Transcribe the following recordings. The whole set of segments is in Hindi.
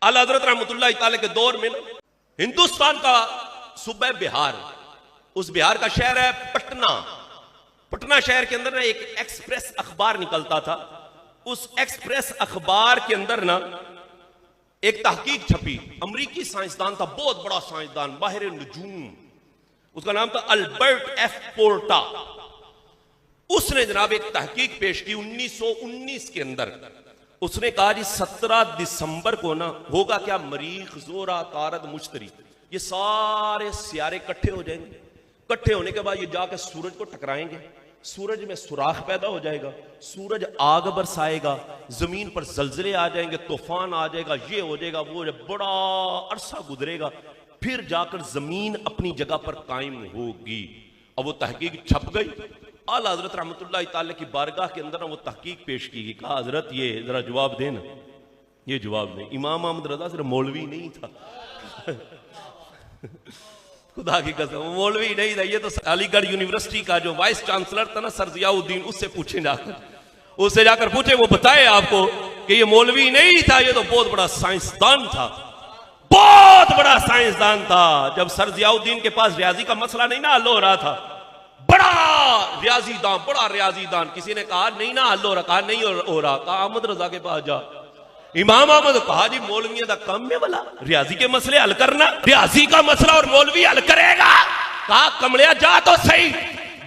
आला हज़रत रहमतुल्लाह तआला के दौर में हिंदुस्तान का सूबा बिहार, उस बिहार का शहर है पटना। पटना शहर के अंदर ना एक एक्सप्रेस अखबार निकलता था। उस एक्सप्रेस अखबार के अंदर ना एक तहकीक छपी। अमरीकी साइंसदान था, बहुत बड़ा साइंसदान, बाहर नजूम, उसका नाम था अल्बर्ट एफ पोर्टा। उसने जनाब एक तहकीक पेश की 1919 के अंदर। उसने कहा जी 17 दिसंबर को ना होगा क्या, मरीख, जोरा, तारद, मुश्तरी, ये सारे सियारे इकट्ठे हो जाएंगे। इकट्ठे होने के बाद ये जाकर सूरज को टकराएंगे, सूरज में सुराख पैदा हो जाएगा, सूरज आग बरसाएगा, जमीन पर जलजले आ जाएंगे, तूफान आ जाएगा, ये हो जाएगा, वो बड़ा अरसा गुजरेगा, फिर जाकर जमीन अपनी जगह पर कायम होगी। और वो तहकीक छप गई। आला हज़रत रहमतुल्लाह तआला की बारगाह के अंदर वो तहकीक पेश की गई। कहा हजरत ये जरा जवाब देना। ये जवाब दे। इमाम अहमद रजा सिर्फ मौलवी नहीं था खुदा की कसम, मौलवी नहीं था। ये तो अलीगढ़ यूनिवर्सिटी का जो वाइस चांसलर था ना, सर जियाउद्दीन, उससे पूछे जाकर, उससे जाकर पूछे, वो बताए आपको कि ये मौलवी नहीं था, ये तो बहुत बड़ा साइंसदान था, बहुत बड़ा साइंसदान था। जब सर जियाउद्दीन के पास रियाजी का मसला नहीं ना हल हो रहा था, बड़ा रियाजीदान, बड़ा रियाजीदान, किसी ने कहा नहीं ना हल हो रहा, कहा नहीं हो रहा, कहा अहमद रजा के पास जा। इमाम अहमद कहा जी मौलवियों का काम है वाला रियाजी के मसले हल करना, रियाजी का मसला और मौलवी हल करेगा। कहा कमलिया जा तो सही,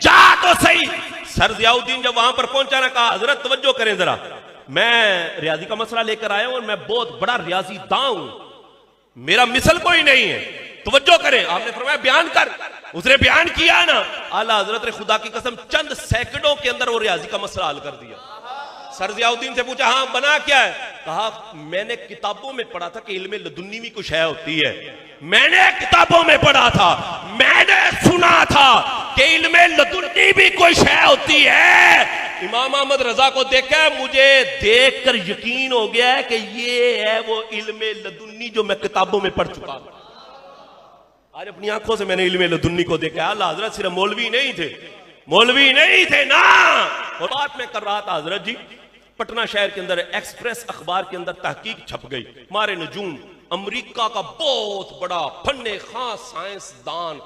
जा तो सही। सर जियाउद्दीन जब वहां पर पहुंचा ना, कहा हजरत तवज्जो करें जरा, मैं रियाजी का मसला लेकर आया हूं और मैं बहुत बड़ा रियाजीदान हूं, मेरा मिसल कोई नहीं है, तवज्जो करें। आपने फरमाया बयान कर। उसने बयान किया ना, आला हजरत ने खुदा की कसम चंद सेकंडों के अंदर वो रियाजी का मसला हल कर दिया। सर जियाउद्दीन से पूछा हाँ बना क्या है? कहा मैंने किताबों में पढ़ा था कि इल्मे लदुन्नी भी कुछ है होती है, मैंने किताबों में पढ़ा था, मैंने सुना था कि इल्मे लदुन्नी भी कोई शय होती है। इमाम अहमद रजा को देखा, मुझे देखकर यकीन हो गया है कि ये है वो इल्मे लदुन्नी जो मैं किताबों में पढ़ चुका हूं। आज अपनी आंखों से मैंने इल्मे लदुन्नी को देखा। अल्लाह हजरत सिर्फ मौलवी नहीं थे, मौलवी नहीं थे ना। और बात में कर रहा था हजरत जी, पटना शहर के अंदर एक्सप्रेस अखबार के अंदर तहकीक छप गई। मारे नजूम, अमेरिका का बहुत बड़ा फन्ने खां साइंसदान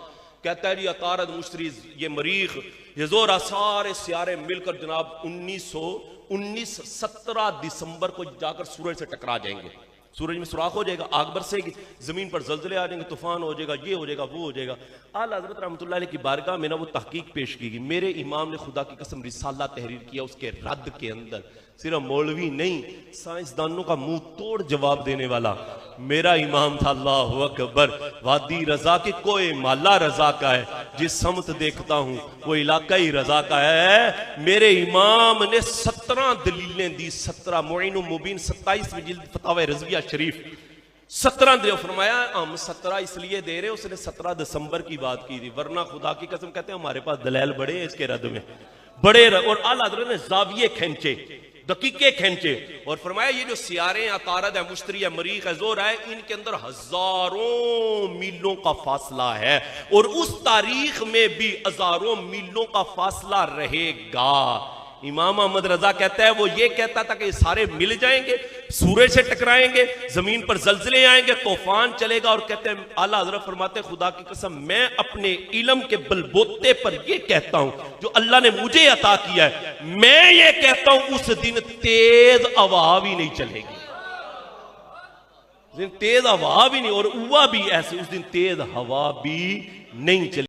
कहता है जी तारद, मुश्तरी, ये मरीख, ये जोरा, सारे सियारे मिलकर जनाब 1919 17 दिसंबर को जाकर सूरज से टकरा जाएंगे, सूरज में सुराख हो जाएगा, आग बरसेगी, जमीन पर जलजले आ जाएंगे, तूफान हो जाएगा, ये हो जाएगा, वो हो जाएगा। आला हज़रत रहमतुल्लाह अलैह की बारगाह में ना वो तहकीक पेश की गई। मेरे इमाम ने खुदा की कसम रिसाला तहरीर किया, उसके रद्द के अंदर सिर्फ मौलवी नहीं, साइंसदानों का मुंह तोड़ जवाब देने वाला मेरा इमाम था। अल्लाहु अकबर। वादी रजा की कोई माला रजा का है, जिस समत देखता हूं वो इलाका ही रजा का है। मेरे इमाम ने 17 दलीलें दी, 17 मुईनुल मुबीन 27वीं जिल्द फतावा रज़विया शरीफ 17 दे। फरमाया हम 17 इसलिए दे रहे, उसने 17 दिसंबर की बात की थी, वरना खुदा की कसम कहते हैं हमारे पास दलाल बड़े हैं इसके रद्द में, बड़े। और आला हज़रत ने जाविये खींचे, दकीके खींचे, और फरमाया ये जो सियारे हैं, तारद है, मुश्तरी है, मरीख है, जोर है, इनके अंदर हजारों मीलों का फासला है, और उस तारीख में भी हजारों मीलों का फासला रहेगा। इमाम अहमद रजा कहता है वो ये कहता था कि ये सारे मिल जाएंगे, सूरज से टकराएंगे, जमीन पर जलजले आएंगे, तूफान चलेगा। और कहते हैं आला हज़रत फरमाते खुदा की कसम मैं अपने इल्म के बलबोते पर ये कहता हूं जो अल्लाह ने मुझे अता किया है, मैं ये कहता हूं उस दिन तेज हवा भी नहीं चलेगी, उस दिन तेज हवा भी नहीं, और हुआ भी ऐसे, उस दिन तेज हवा भी नहीं चलेगी।